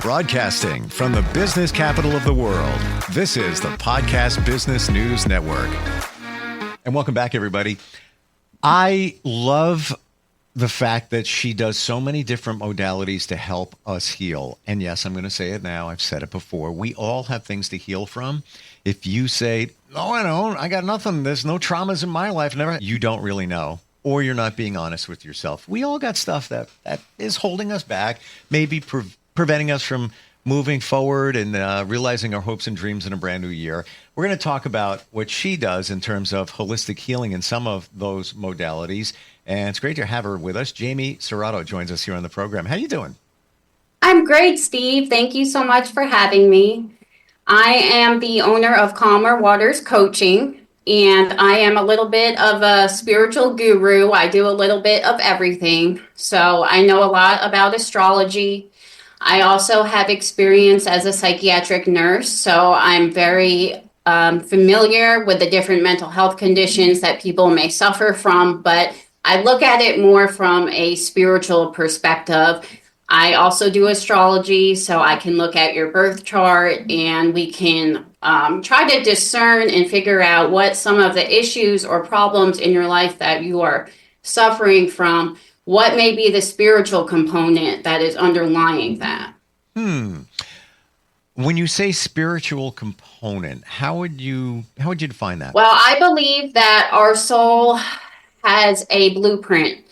Broadcasting from the business capital of the world, this is the Podcast Business News Network. And welcome back, everybody. I love the fact that she does so many different modalities to help us heal. And yes, I'm going to say it now. I've said it before. We all have things to heal from. If you say, no, I don't, I got nothing, there's no traumas in my life, never, you don't really know. Or you're not being honest with yourself. We all got stuff that is holding us back, maybe preventing us from moving forward and realizing our hopes and dreams in a brand new year. We're going to talk about what she does in terms of holistic healing and some of those modalities. And it's great to have her with us. Jamie Serrato joins us here on the program. How you doing? I'm great, Steve. Thank you so much for having me. I am the owner of Calmer Waters Coaching, and I am a little bit of a spiritual guru. I do a little bit of everything. So I know a lot about astrology. I also have experience as a psychiatric nurse, so I'm very familiar with the different mental health conditions that people may suffer from, but I look at it more from a spiritual perspective. I also do astrology, so I can look at your birth chart and we can try to discern and figure out what some of the issues or problems in your life that you are suffering from, what may be the spiritual component that is underlying that. When you say spiritual component, how would you define that? Well, I believe that our soul has a blueprint.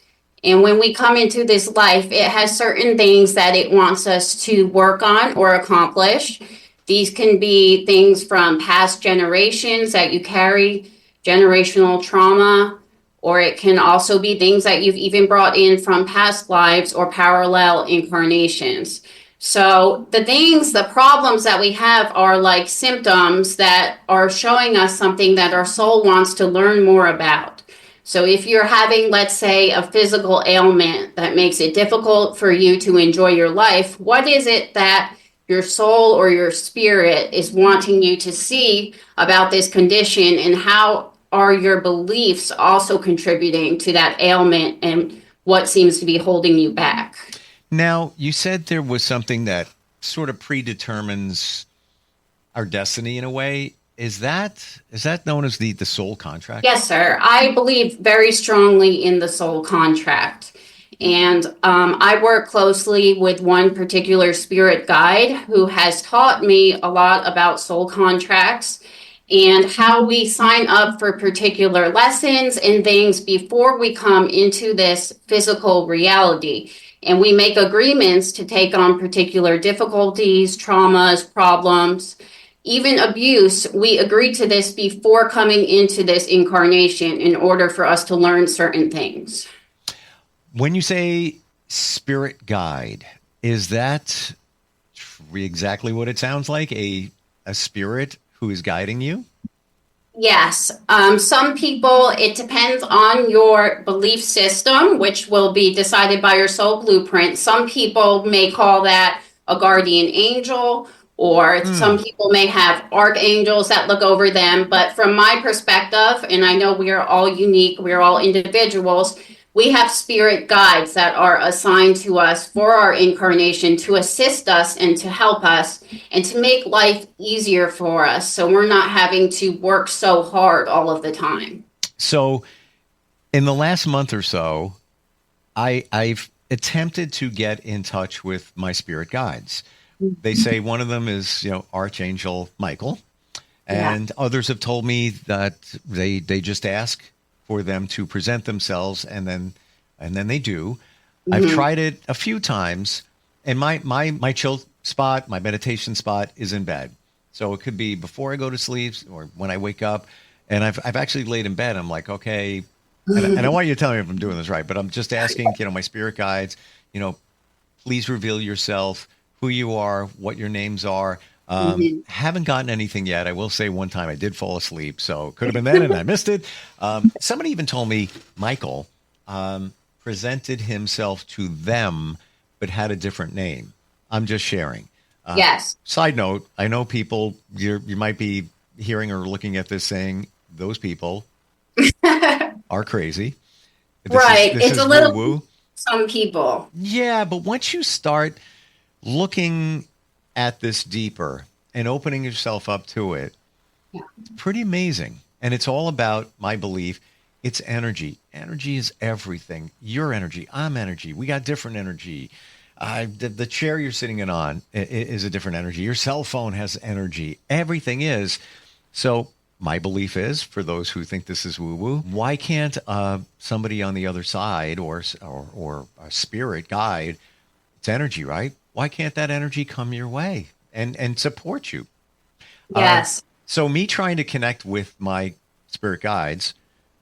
And when we come into this life, it has certain things that it wants us to work on or accomplish. These can be things from past generations that you carry, generational trauma, or it can also be things that you've even brought in from past lives or parallel incarnations. So the problems that we have are like symptoms that are showing us something that our soul wants to learn more about. So if you're having, let's say, a physical ailment that makes it difficult for you to enjoy your life, what is it that your soul or your spirit is wanting you to see about this condition, and how are your beliefs also contributing to that ailment and what seems to be holding you back? Now, you said there was something that sort of predetermines our destiny in a way. Is that known as the soul contract? Yes, sir. I believe very strongly in the soul contract. And I work closely with one particular spirit guide who has taught me a lot about soul contracts and how we sign up for particular lessons and things before we come into this physical reality. And we make agreements to take on particular difficulties, traumas, problems, even abuse. We agree to this before coming into this incarnation in order for us to learn certain things. When you say spirit guide, is that exactly what it sounds like? A spirit who is guiding you? Yes. Some people, it depends on your belief system, which will be decided by your soul blueprint. Some people may call that a guardian angel, or some people may have archangels that look over them. But from my perspective, and I know we are all unique, we are all individuals, we have spirit guides that are assigned to us for our incarnation to assist us and to help us and to make life easier for us, so we're not having to work so hard all of the time. So in the last month or so, I've attempted to get in touch with my spirit guides. They say one of them is, Archangel Michael, and others have told me that they just ask for them to present themselves, and then they do. I've tried it a few times, and my chill spot, my meditation spot is in bed. So it could be before I go to sleep or when I wake up, and I've actually laid in bed. I'm like, okay, and I want you to tell me if I'm doing this right, but I'm just asking, my spirit guides, please reveal yourself, who you are, what your names are. Haven't gotten anything yet. I will say one time I did fall asleep, so it could have been then and I missed it. Somebody even told me Michael presented himself to them, but had a different name. I'm just sharing. Yes. Side note, I know people, you might be hearing or looking at this saying, those people are crazy. Right. This it's is a little woo-woo. Some people. Yeah, but once you start looking at this deeper and opening yourself up to it, Yeah. it's pretty amazing. And it's all about my belief. It's energy. Energy is everything. Your energy, I'm energy. We got different energy. The chair you're sitting in on is a different energy. Your cell phone has energy. Everything is. So my belief is, for those who think this is woo-woo, why can't somebody on the other side or a spirit guide, it's energy, right? Why can't that energy come your way and support you? Yes. So me trying to connect with my spirit guides,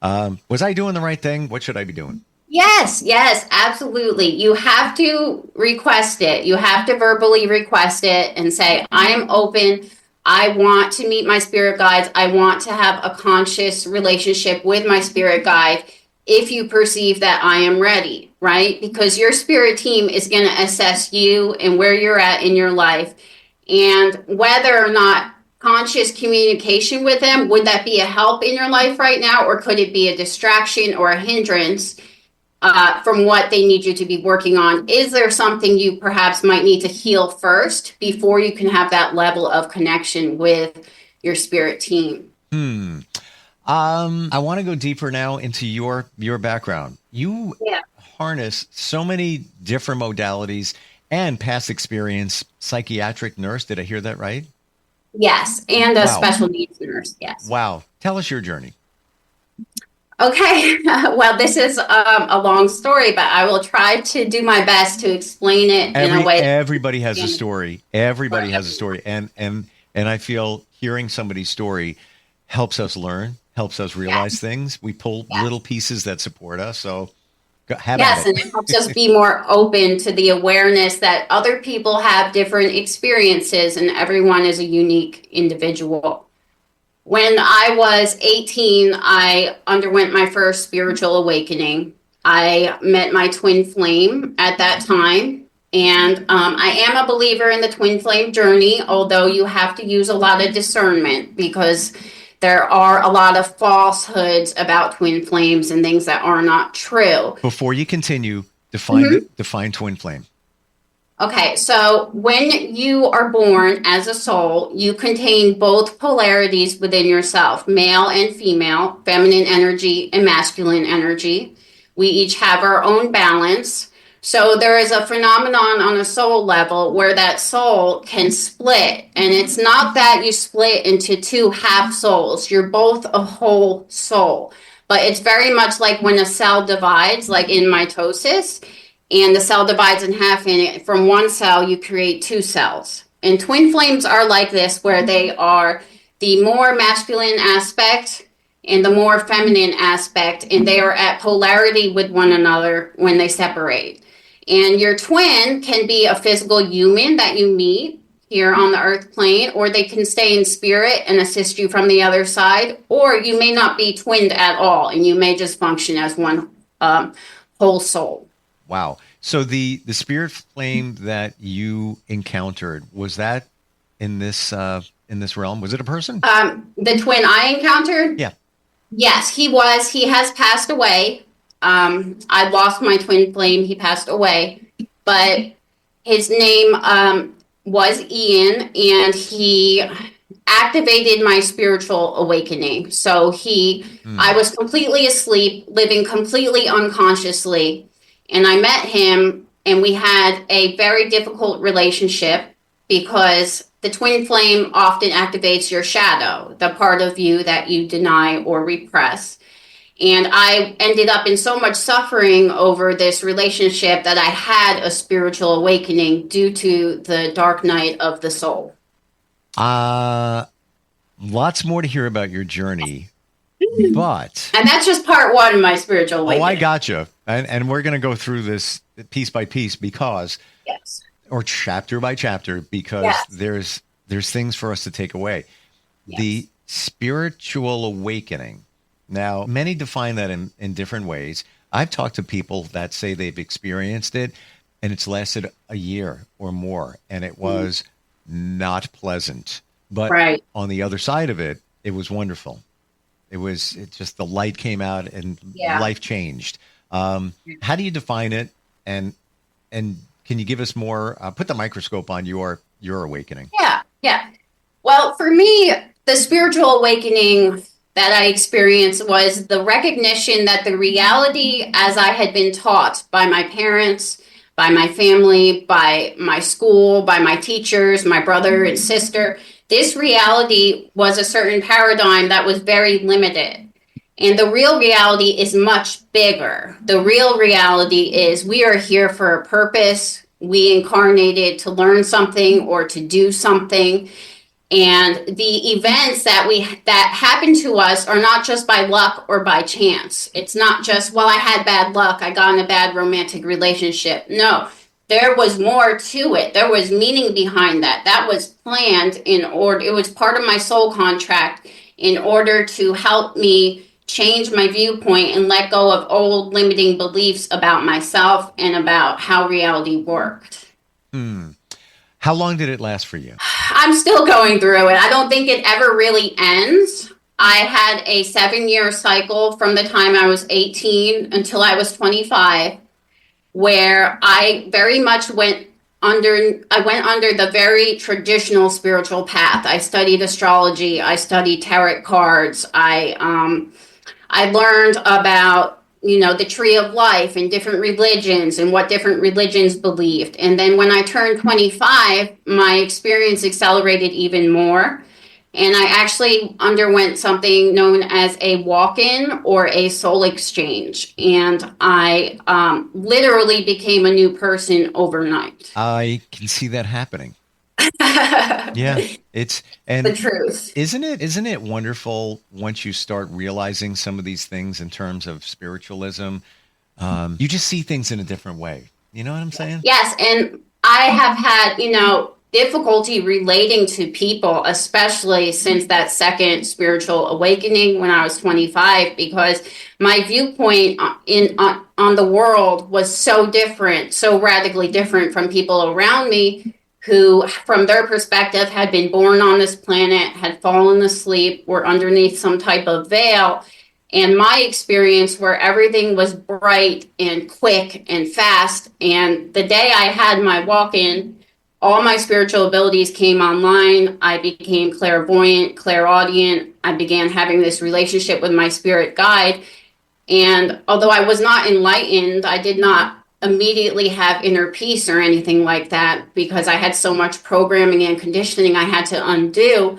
was I doing the right thing? What should I be doing? Yes, yes, absolutely. You have to request it. You have to verbally request it and say, I am open. I want to meet my spirit guides. I want to have a conscious relationship with my spirit guide if you perceive that I am ready, right? Because your spirit team is going to assess you and where you're at in your life and whether or not conscious communication with them, would that be a help in your life right now, or could it be a distraction or a hindrance from what they need you to be working on? Is there something you perhaps might need to heal first before you can have that level of connection with your spirit team? I want to go deeper now into your background. You Yeah. harness so many different modalities and past experience. Psychiatric nurse, did I hear that right? Yes, and a Wow. special needs nurse. Yes. Wow. Tell us your journey. Okay. Well, this is a long story, but I will try to do my best to explain it in a way. Everybody has a story. Everybody has a story. And I feel hearing somebody's story helps us learn, helps us realize things. We pull little pieces that support us. So have Yes, at and it. it helps us be more open to the awareness that other people have different experiences and everyone is a unique individual. When I was 18, I underwent my first spiritual awakening. I met my twin flame at that time. And I am a believer in the twin flame journey, although you have to use a lot of discernment because there are a lot of falsehoods about twin flames and things that are not true. Before you continue, Mhm. define twin flame. Okay, so when you are born as a soul, you contain both polarities within yourself, male and female, feminine energy and masculine energy. We each have our own balance. So there is a phenomenon on a soul level where that soul can split. And it's not that you split into two half souls, you're both a whole soul. But it's very much like when a cell divides, like in mitosis, and the cell divides in half, and from one cell you create two cells. And twin flames are like this, where they are the more masculine aspect and the more feminine aspect, and they are at polarity with one another when they separate. And your twin can be a physical human that you meet here on the earth plane, or they can stay in spirit and assist you from the other side, or you may not be twinned at all, and you may just function as one whole soul. Wow. So the spirit flame that you encountered, was that in this realm? Was it a person? The twin I encountered, Yeah. yes, he was. He has passed away. I lost my twin flame. He passed away, but his name was Ian, and he activated my spiritual awakening. So I was completely asleep, living completely unconsciously, and I met him, and we had a very difficult relationship because the twin flame often activates your shadow, the part of you that you deny or repress. And I ended up in so much suffering over this relationship that I had a spiritual awakening due to the dark night of the soul. Lots more to hear about your journey, but And that's just part one of my spiritual awakening. oh, I gotcha. And we're going to go through this piece by piece Yes. or chapter by chapter, because Yes. there's things for us to take away. Yes. The spiritual awakening. Now, many define that in different ways. I've talked to people that say they've experienced it and it's lasted a year or more, and it was not pleasant. But on the other side of it, it was wonderful. It just, the light came out and life changed. How do you define it? And can you give us more, put the microscope on your your awakening? Yeah, yeah. Well, for me, the spiritual awakening that I experienced was the recognition that the reality, as I had been taught by my parents, by my family, by my school, by my teachers, my brother and sister, this reality was a certain paradigm that was very limited. And the real reality is much bigger. The real reality is we are here for a purpose. We incarnated to learn something or to do something. And the events that happen to us are not just by luck or by chance. It's not just, well, I had bad luck, I got in a bad romantic relationship. No, there was more to it. There was meaning behind that. That was planned in order, it was part of my soul contract in order to help me change my viewpoint and let go of old limiting beliefs about myself and about how reality worked. How long did it last for you? I'm still going through it. I don't think it ever really ends. I had a 7-year cycle from the time I was 18 until I was 25, where I very much went under the very traditional spiritual path. I studied astrology, I studied tarot cards, I learned about, the tree of life and different religions and what different religions believed. And then when I turned 25, my experience accelerated even more. And I actually underwent something known as a walk-in or a soul exchange. And I literally became a new person overnight. I can see that happening. Yeah, it's The truth. isn't it wonderful once you start realizing some of these things in terms of spiritualism? You just see things in a different way. You know what I'm saying? Yes, and I have had, difficulty relating to people, especially since that second spiritual awakening when I was 25, because my viewpoint on the world was so different, so radically different from people around me who, from their perspective, had been born on this planet, had fallen asleep, were underneath some type of veil. And my experience where everything was bright and quick and fast. And the day I had my walk-in, all my spiritual abilities came online. I became clairvoyant, clairaudient. I began having this relationship with my spirit guide. And although I was not enlightened, I did not immediately have inner peace or anything like that because I had so much programming and conditioning I had to undo.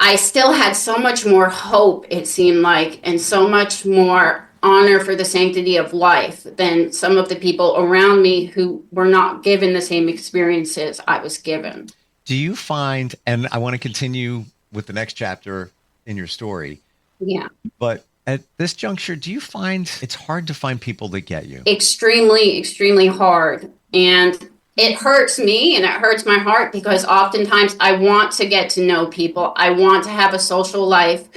I still had so much more hope, it seemed like, and so much more honor for the sanctity of life than some of the people around me who were not given the same experiences I was given. Do you find, and I want to continue with the next chapter in your story. Yeah. But at this juncture, do you find it's hard to find people that get you? Extremely, extremely hard. And it hurts me and it hurts my heart because oftentimes I want to get to know people. I want to have a social life.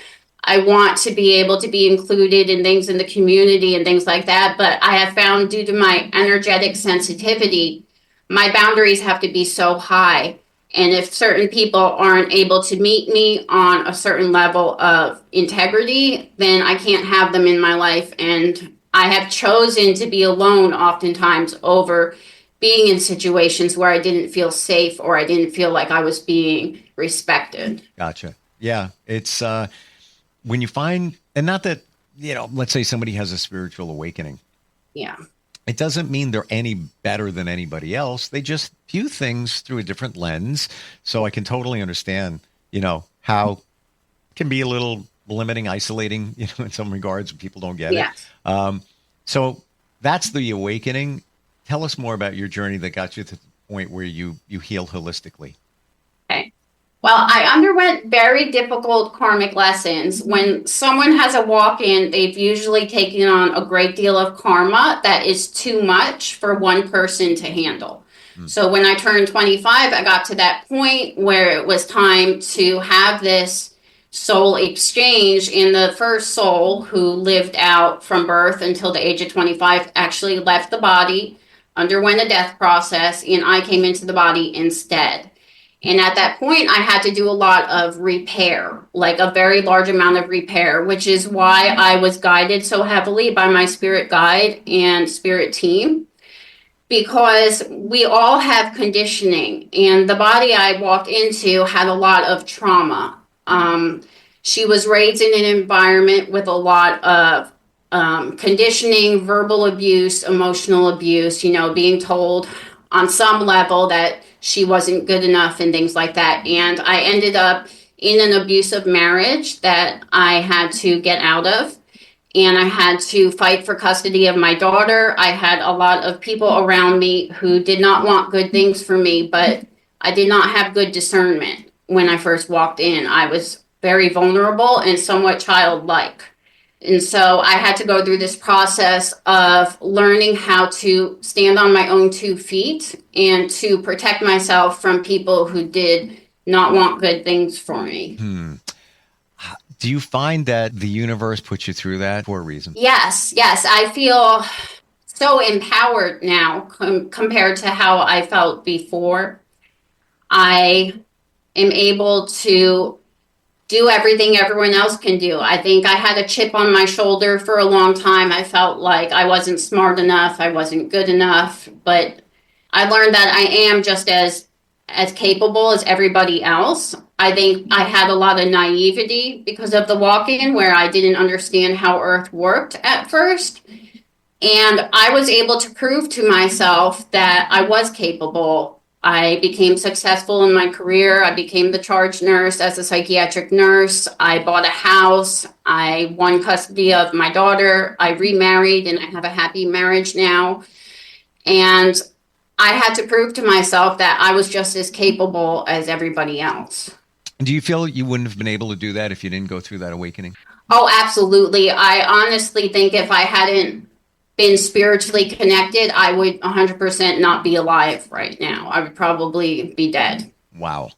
I want to be able to be included in things in the community and things like that. But I have found due to my energetic sensitivity, my boundaries have to be so high. And if certain people aren't able to meet me on a certain level of integrity, then I can't have them in my life. And I have chosen to be alone oftentimes over being in situations where I didn't feel safe or I didn't feel like I was being respected. Gotcha. Yeah. It's when you find, and not that, let's say somebody has a spiritual awakening. Yeah. It doesn't mean they're any better than anybody else. They just view things through a different lens. So I can totally understand, how it can be a little limiting, isolating, in some regards when people don't get it. So that's the awakening. Tell us more about your journey that got you to the point where you heal holistically. Okay. Well, I underwent very difficult karmic lessons. When someone has a walk-in, they've usually taken on a great deal of karma that is too much for one person to handle. So when I turned 25, I got to that point where it was time to have this soul exchange. And the first soul who lived out from birth until the age of 25 actually left the body, underwent a death process, and I came into the body instead. And at that point, I had to do a lot of repair, like a very large amount of repair, which is why I was guided so heavily by my spirit guide and spirit team. because we all have conditioning, and the body I walked into had a lot of trauma. She was raised in an environment with a lot of conditioning, verbal abuse, emotional abuse, being told on some level that she wasn't good enough and things like that. And I ended up in an abusive marriage that I had to get out of. And I had to fight for custody of my daughter. I had a lot of people around me who did not want good things for me, but I did not have good discernment when I first walked in. I was very vulnerable and somewhat childlike. And so I had to go through this process of learning how to stand on my own 2 feet and to protect myself from people who did not want good things for me. Do you find that the universe puts you through that for a reason? Yes. I feel so empowered now compared to how I felt before. I am able to do everything everyone else can do. I think I had a chip on my shoulder for a long time. I felt like I wasn't smart enough, I wasn't good enough, but I learned that I am just as capable as everybody else. I think I had a lot of naivety because of the walk-in, where I didn't understand how Earth worked at first. And I was able to prove to myself that I was capable. I became successful in my career. I became the charge nurse as a psychiatric nurse. I bought a house. I won custody of my daughter. I remarried, and I have a happy marriage now. And I had to prove to myself that I was just as capable as everybody else. Do you feel you wouldn't have been able to do that if you didn't go through that awakening? Oh, absolutely. I honestly think if I hadn't been spiritually connected, I would 100% not be alive right now. I would probably be dead. Wow.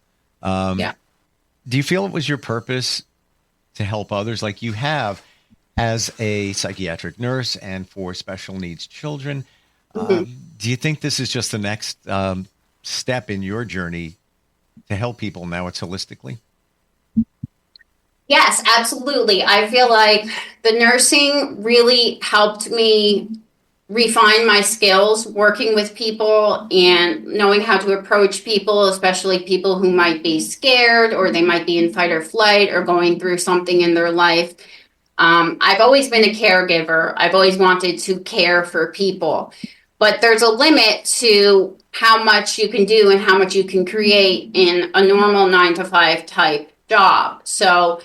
Yeah. Do you feel it was your purpose to help others like you have as a psychiatric nurse and for special needs children? Mm-hmm. Do you think this is just the next step in your journey to help people? Now it's holistically? Yes, absolutely. I feel like the nursing really helped me refine my skills working with people and knowing how to approach people, especially people who might be scared or they might be in fight or flight or going through something in their life. I've always been a caregiver. I've always wanted to care for people, but there's a limit to how much you can do and how much you can create in a normal 9 to 5 type job. So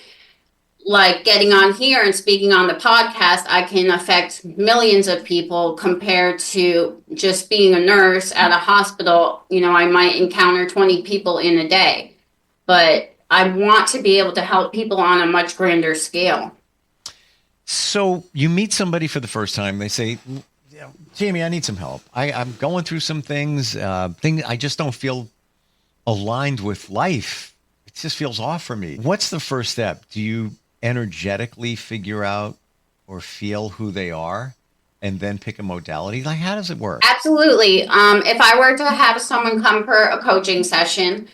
like getting on here and speaking on the podcast, I can affect millions of people compared to just being a nurse at a hospital. I might encounter 20 people in a day, but I want to be able to help people on a much grander scale. So you meet somebody for the first time. They say, Jamie, I need some help. I'm going through some things. I just don't feel aligned with life. It just feels off for me. What's the first step? Do you energetically figure out or feel who they are and then pick a modality? Like, how does it work? Absolutely. If I were to have someone come for a coaching session,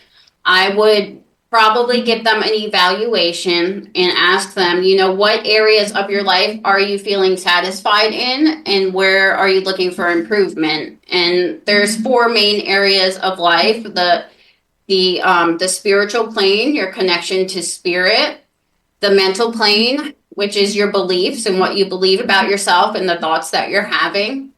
I would probably give them an evaluation and ask them, what areas of your life are you feeling satisfied in and where are you looking for improvement? And there's 4 main areas of life: the spiritual plane, your connection to spirit; the mental plane, which is your beliefs and what you believe about yourself and the thoughts that you're having;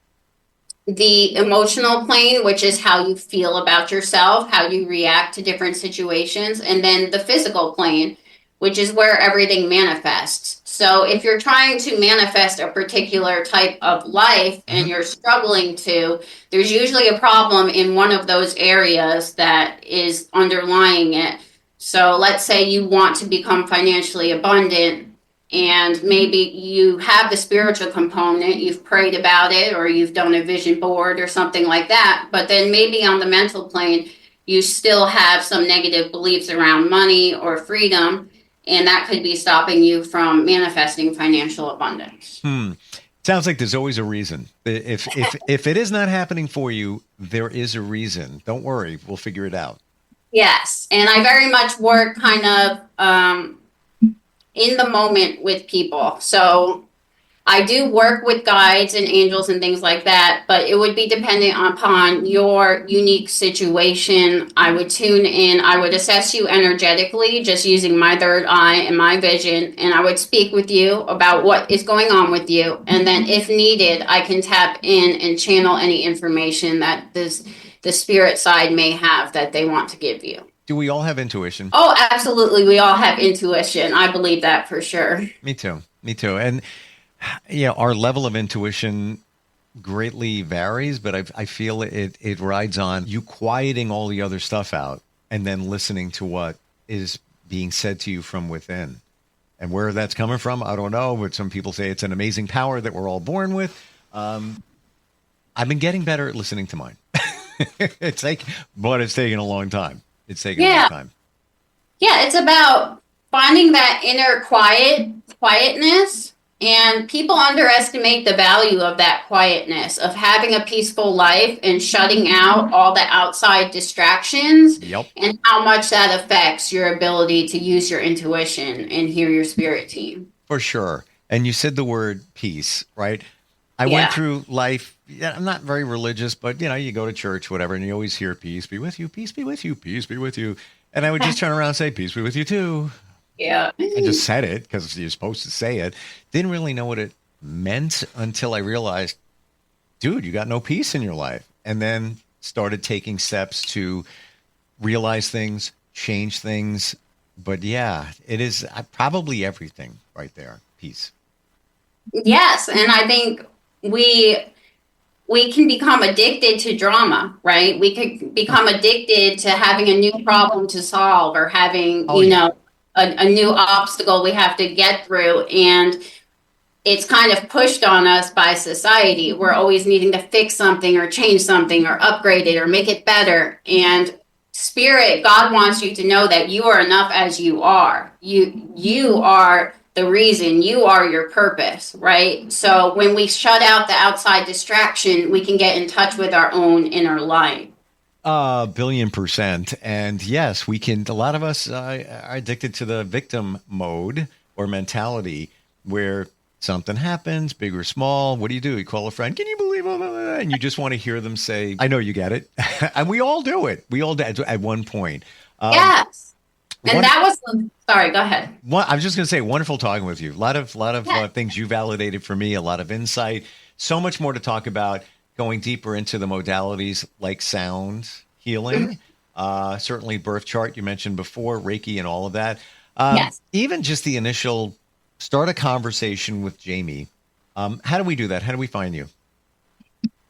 the emotional plane, which is how you feel about yourself, how you react to different situations; and then the physical plane, which is where everything manifests. So if you're trying to manifest a particular type of life and you're struggling there's usually a problem in one of those areas that is underlying it. So let's say you want to become financially abundant, and maybe you have the spiritual component, you've prayed about it, or you've done a vision board or something like that. But then maybe on the mental plane, you still have some negative beliefs around money or freedom, and that could be stopping you from manifesting financial abundance. Sounds like there's always a reason. If it is not happening for you, there is a reason. Don't worry, we'll figure it out. Yes, and I very much work kind of in the moment with people. So I do work with guides and angels and things like that, but it would be dependent upon your unique situation. I would tune in. I would assess you energetically just using my third eye and my vision, and I would speak with you about what is going on with you. And then if needed, I can tap in and channel any information that the spirit side may have that they want to give you. Do we all have intuition? Oh, absolutely. We all have intuition. I believe that for sure. Me too. And our level of intuition greatly varies, but I feel it rides on you quieting all the other stuff out and then listening to what is being said to you from within. And where that's coming from, I don't know, but some people say it's an amazing power that we're all born with. I've been getting better at listening to mine. It's taken a long time. It's taken a long time. Yeah, it's about finding that inner quietness. And people underestimate the value of that quietness, of having a peaceful life and shutting out all the outside distractions, and how much that affects your ability to use your intuition and hear your spirit team. For sure. And you said the word peace, right? I went through life. I'm not very religious, but you go to church, whatever, and you always hear peace be with you, peace be with you, peace be with you. And I would just turn around and say, peace be with you too. Yeah. I just said it because you're supposed to say it. Didn't really know what it meant until I realized, dude, you got no peace in your life. And then started taking steps to realize things, change things. But yeah, it is probably everything right there. Peace. Yes. And I think we can become addicted to drama, right? We could become addicted to having a new problem to solve or having, a new obstacle we have to get through. And it's kind of pushed on us by society. We're always needing to fix something or change something or upgrade it or make it better. And spirit, God wants you to know that you are enough as you are. You are the reason, you are your purpose, right? So when we shut out the outside distraction, we can get in touch with our own inner light. 1,000,000,000%. And yes, we can. A lot of us are addicted to the victim mode or mentality where something happens, big or small. What do? You call a friend. Can you believe it? And you just want to hear them say, I know you get it. And we all do it. We all do at one point. Yes. And that was, sorry, go ahead. I was just going to say, wonderful talking with you. A lot of things you validated for me, a lot of insight, so much more to talk about. Going deeper into the modalities like sound healing, certainly birth chart you mentioned before, Reiki and all of that. Yes. Even just the initial start a conversation with Jamie. How do we do that? How do we find you?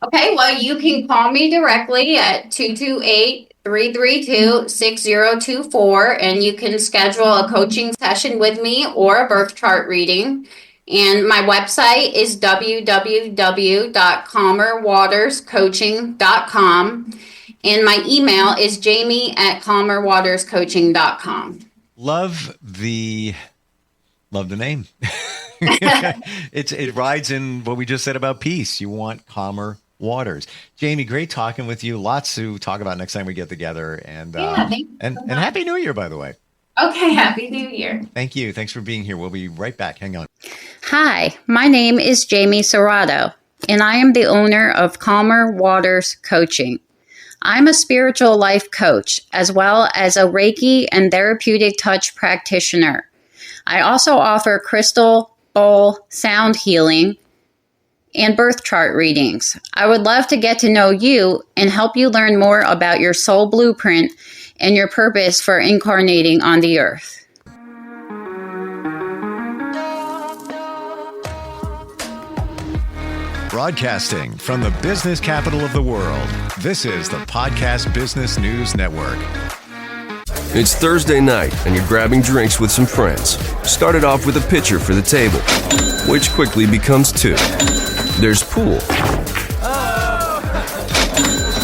Okay, well, you can call me directly at 228-332-6024, and you can schedule a coaching session with me or a birth chart reading. And my website is www.calmerwaterscoaching.com. And my email is jamie@calmerwaterscoaching.com. Love the name. It rides in what we just said about peace. You want calmer waters. Jamie, great talking with you. Lots to talk about next time we get together. And and Happy New Year, by the way. Okay, Happy New Year. Thank you. Thanks for being here. We'll be right back. Hang on. Hi, my name is Jamie Serrato, and I am the owner of Calmer Waters Coaching. I'm a spiritual life coach, as well as a Reiki and therapeutic touch practitioner. I also offer crystal bowl sound healing and birth chart readings. I would love to get to know you and help you learn more about your soul blueprint and your purpose for incarnating on the earth. Broadcasting from the business capital of the world, this is the Podcast Business News Network. It's Thursday night, and you're grabbing drinks with some friends. Started off with a pitcher for the table, which quickly becomes two. There's pool.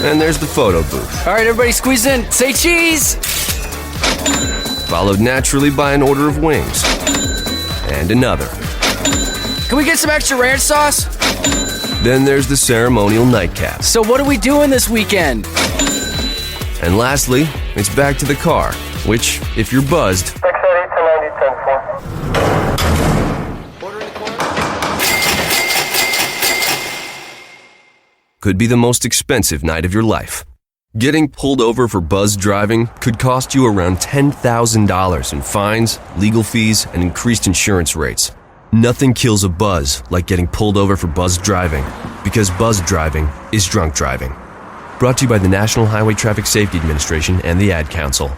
And there's the photo booth. All right, everybody squeeze in. Say cheese! Followed naturally by an order of wings. And another. Can we get some extra ranch sauce? Then there's the ceremonial nightcap. So what are we doing this weekend? And lastly, it's back to the car, which, if you're buzzed, could be the most expensive night of your life. Getting pulled over for buzzed driving could cost you around $10,000 in fines, legal fees, and increased insurance rates. Nothing kills a buzz like getting pulled over for buzzed driving, because buzzed driving is drunk driving. Brought to you by the National Highway Traffic Safety Administration and the Ad Council.